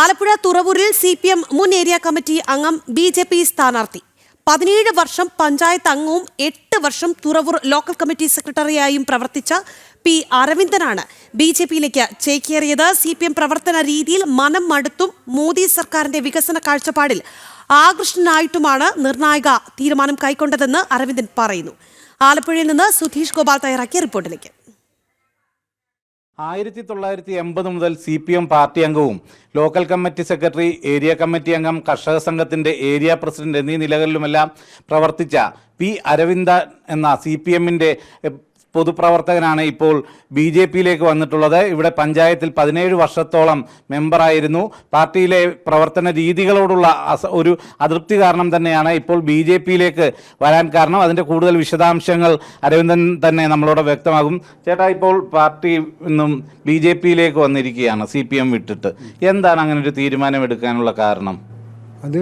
Alappuzha തുറവൂരിൽ CPM മുൻ area committee അംഗം BJP സ്ഥാനാർത്ഥി 17 വർഷം പഞ്ചായത്ത് അംഗവും 8 വർഷം തുറവൂർ ലോക്കൽ കമ്മിറ്റി സെക്രട്ടറിയായും പ്രവർത്തിച്ച P. അരവിന്ദനാണ് BJPയിലേക്ക് ചേക്കേറിയത്. CPM പ്രവർത്തന രീതിയിൽ മനം മടുത്തും മോദി സർക്കാരിന്റെ വികസന കാഴ്ചപ്പാടിൽ ആകൃഷ്ടനായിട്ടുമാണ് നിർണായക തീരുമാനം കൈക്കൊണ്ടതെന്ന് അരവിന്ദൻ പറയുന്നു. ആലപ്പുഴയിൽ നിന്ന് സുധീഷ് ഗോപാൽ തയ്യാറാക്കിയ റിപ്പോർട്ടിലേക്ക്. 1980 മുതൽ CPM പാർട്ടി അംഗവും local committee secretary, area committee അംഗം, കർഷക സംഘത്തിന്റെ ഏരിയ പ്രസിഡന്റ് എന്നീ നിലകളിലുമെല്ലാം പ്രവർത്തിച്ച P. അരവിന്ദൻ എന്ന CPMന്റെ പൊതുപ്രവർത്തകനാണ് ഇപ്പോൾ BJPയിലേക്ക് വന്നിട്ടുള്ളത്. ഇവിടെ പഞ്ചായത്തിൽ 17 വർഷത്തോളം മെമ്പറായിരുന്നു. പാർട്ടിയിലെ പ്രവർത്തന രീതികളോടുള്ള ഒരു അതൃപ്തി കാരണം തന്നെയാണ് ഇപ്പോൾ BJPയിലേക്ക് വരാൻ കാരണം. അതിൻ്റെ കൂടുതൽ വിശദാംശങ്ങൾ അരവിന്ദൻ തന്നെ നമ്മളോട് വ്യക്തമാകും. ചേട്ടാ, ഇപ്പോൾ പാർട്ടി നിന്നും BJPയിലേക്ക് വന്നിരിക്കുകയാണ് CPM വിട്ടിട്ട്. എന്താണ് അങ്ങനെ ഒരു തീരുമാനം എടുക്കാനുള്ള കാരണം? അത്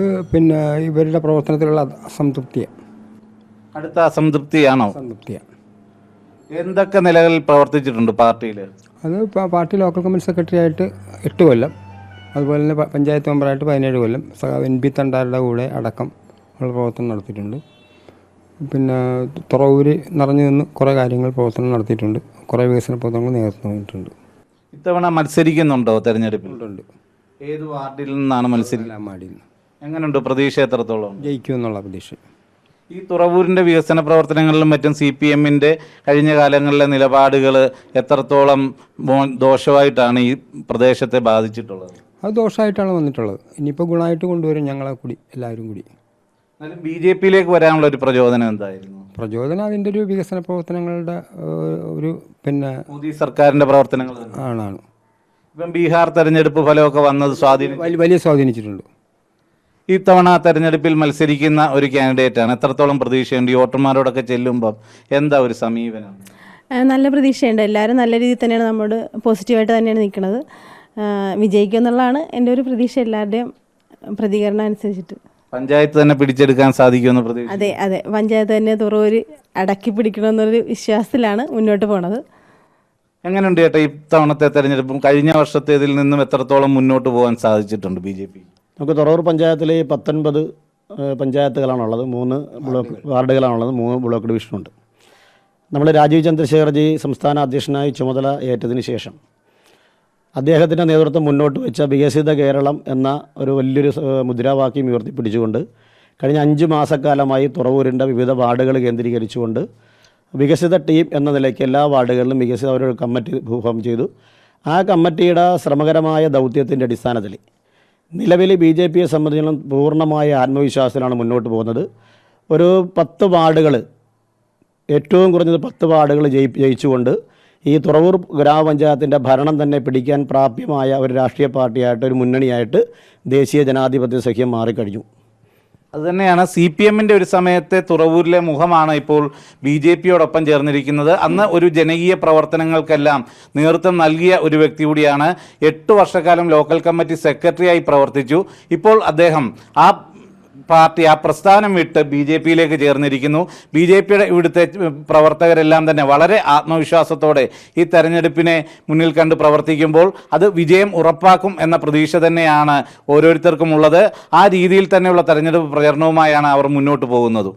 ഇവരുടെ പ്രവർത്തനത്തിലുള്ള അസംതൃപ്തിയാണ്. അടുത്ത അസംതൃപ്തിയാണോ? അസംതൃപ്തിയാണ്. എന്തൊക്കെ നിലകളിൽ പ്രവർത്തിച്ചിട്ടുണ്ട് പാർട്ടിയിൽ? അത് പാർട്ടി ലോക്കൽ കമ്മിറ്റി സെക്രട്ടറി ആയിട്ട് 8 കൊല്ലം, അതുപോലെ തന്നെ പഞ്ചായത്ത് മെമ്പറായിട്ട് 17 കൊല്ലം, NP തണ്ടാരുടെ കൂടെ അടക്കം ഉള്ള പ്രവർത്തനം നടത്തിയിട്ടുണ്ട്. തുറവൂര് നിറഞ്ഞു നിന്ന് കുറേ കാര്യങ്ങൾ പ്രവർത്തനം നടത്തിയിട്ടുണ്ട്. കുറേ വികസന പ്രവർത്തനങ്ങൾ നേതൃത്വം നൽകിയിട്ടുണ്ട്. ഇത്തവണ മത്സരിക്കുന്നുണ്ടോ തെരഞ്ഞെടുപ്പിൽ? ഉണ്ട്. ഏത് വാർഡിൽ നിന്നാണ് മത്സരിക്കുന്നത്? വാർഡിൽ നിന്ന്. എങ്ങനെയുണ്ട് പ്രതീക്ഷ? എത്രത്തോളം ജയിക്കുമെന്നുള്ള പ്രതീക്ഷ. ഈ തുറവൂരിൻ്റെ വികസന പ്രവർത്തനങ്ങളിലും മറ്റും CPMന്റെ കഴിഞ്ഞ കാലങ്ങളിലെ നിലപാടുകൾ എത്രത്തോളം ദോഷമായിട്ടാണ് ഈ പ്രദേശത്തെ ബാധിച്ചിട്ടുള്ളത്? അത് ദോഷമായിട്ടാണ് വന്നിട്ടുള്ളത്. ഇനിയിപ്പോൾ ഗുണമായിട്ട് കൊണ്ടുവരും ഞങ്ങളെ കൂടി, എല്ലാവരും കൂടി. എന്നാലും BJPയിലേക്ക് വരാനുള്ള ഒരു പ്രചോദനം എന്തായിരുന്നു? പ്രചോദനം അതിൻ്റെ ഒരു വികസന പ്രവർത്തനങ്ങളുടെ ഒരു മോദി സർക്കാരിൻ്റെ പ്രവർത്തനങ്ങൾ ആണ്. ഇപ്പം ബീഹാർ തെരഞ്ഞെടുപ്പ് ഫലമൊക്കെ വന്നത് വലിയ സ്വാധീനിച്ചിട്ടുണ്ട്. ഇത്തവണ തെരഞ്ഞെടുപ്പിൽ മത്സരിക്കുന്ന ഒരു കാൻഡിഡേറ്റാണ്. എത്രത്തോളം പ്രതീക്ഷയുണ്ട്? ഈ വോട്ടർമാരോടൊക്കെ ചെല്ലുമ്പം എന്താ ഒരു സമീപനം? നല്ല പ്രതീക്ഷയുണ്ട്. എല്ലാവരും നല്ല രീതിയിൽ തന്നെയാണ് നമ്മോട് പോസിറ്റീവായിട്ട് തന്നെയാണ് നിൽക്കുന്നത്. വിജയിക്കും എന്നുള്ളതാണ് എൻ്റെ ഒരു പ്രതീക്ഷ. എല്ലാവരുടെയും പ്രതികരണം അനുസരിച്ചിട്ട് പഞ്ചായത്ത് തന്നെ പിടിച്ചെടുക്കാൻ സാധിക്കുമെന്ന് പ്രതീക്ഷ? അതെ, പഞ്ചായത്ത് തന്നെ തുറവൂര് അടക്കി പിടിക്കണമെന്നൊരു വിശ്വാസത്തിലാണ് മുന്നോട്ട് പോണത്. എങ്ങനെയുണ്ട് ചേട്ടാ ഇത്തവണത്തെ തെരഞ്ഞെടുപ്പും കഴിഞ്ഞ വർഷത്തേതിൽ നിന്നും എത്രത്തോളം മുന്നോട്ട് പോകാൻ സാധിച്ചിട്ടുണ്ട് BJP? നമുക്ക് തുറവൂർ പഞ്ചായത്തിൽ 19 പഞ്ചായത്തുകളാണുള്ളത്, 3 ബ്ലോക്ക് വാർഡുകളാണുള്ളത്, 3 ബ്ലോക്ക് ഡിവിഷനുണ്ട്. നമ്മൾ രാജീവ് ചന്ദ്രശേഖർജി സംസ്ഥാന അധ്യക്ഷനായി ചുമതല ഏറ്റതിന് ശേഷം അദ്ദേഹത്തിൻ്റെ നേതൃത്വം മുന്നോട്ട് വെച്ച വികസിത കേരളം എന്ന ഒരു വലിയൊരു മുദ്രാവാക്യം ഉയർത്തിപ്പിടിച്ചുകൊണ്ട് കഴിഞ്ഞ 5 മാസക്കാലമായി തുറവൂരിൻ്റെ വിവിധ വാർഡുകൾ കേന്ദ്രീകരിച്ചുകൊണ്ട് വികസിത ടീം എന്ന നിലയ്ക്ക് എല്ലാ വാർഡുകളിലും വികസിത ഒരു കമ്മിറ്റി ഫോം ചെയ്തു. ആ കമ്മിറ്റിയുടെ ശ്രമകരമായ ദൗത്യത്തിൻ്റെ അടിസ്ഥാനത്തിൽ നിലവിൽ BJPയെ സംബന്ധിച്ചിടത്തോളം പൂർണ്ണമായ ആത്മവിശ്വാസത്തിലാണ് മുന്നോട്ട് പോകുന്നത്. ഒരു 10 വാർഡുകൾ, ഏറ്റവും കുറഞ്ഞത് 10 വാർഡുകൾ ജയിച്ചുകൊണ്ട് ഈ തുറവൂർ ഗ്രാമപഞ്ചായത്തിൻ്റെ ഭരണം തന്നെ പിടിക്കാൻ പ്രാപ്യമായ ഒരു രാഷ്ട്രീയ പാർട്ടിയായിട്ട്, ഒരു മുന്നണിയായിട്ട് ദേശീയ ജനാധിപത്യ സഖ്യം മാറിക്കഴിഞ്ഞു. അതുതന്നെയാണ് CPMന്റെ ഒരു സമയത്തെ തുറവൂരിലെ മുഖമാണ് ഇപ്പോൾ BJPയോടൊപ്പം ചേർന്നിരിക്കുന്നത്. അന്ന് ഒരു ജനകീയ പ്രവർത്തനങ്ങൾക്കെല്ലാം നേതൃത്വം നൽകിയ ഒരു വ്യക്തി കൂടിയാണ്. 8 വർഷക്കാലം ലോക്കൽ കമ്മിറ്റി സെക്രട്ടറിയായി പ്രവർത്തിച്ചു. ഇപ്പോൾ അദ്ദേഹം ആ പ്രസ്ഥാനം വിട്ട് BJPയിലേക്ക് ചേർന്നിരിക്കുന്നു. BJPയുടെ ഇവിടുത്തെ പ്രവർത്തകരെല്ലാം തന്നെ വളരെ ആത്മവിശ്വാസത്തോടെ ഈ തെരഞ്ഞെടുപ്പിനെ മുന്നിൽ കണ്ട് പ്രവർത്തിക്കുമ്പോൾ അത് വിജയം ഉറപ്പാക്കും എന്ന പ്രതീക്ഷ തന്നെയാണ് ഓരോരുത്തർക്കും ഉള്ളത്. ആ രീതിയിൽ തന്നെയുള്ള തെരഞ്ഞെടുപ്പ് പ്രചരണവുമായാണ് അവർ മുന്നോട്ട് പോകുന്നത്.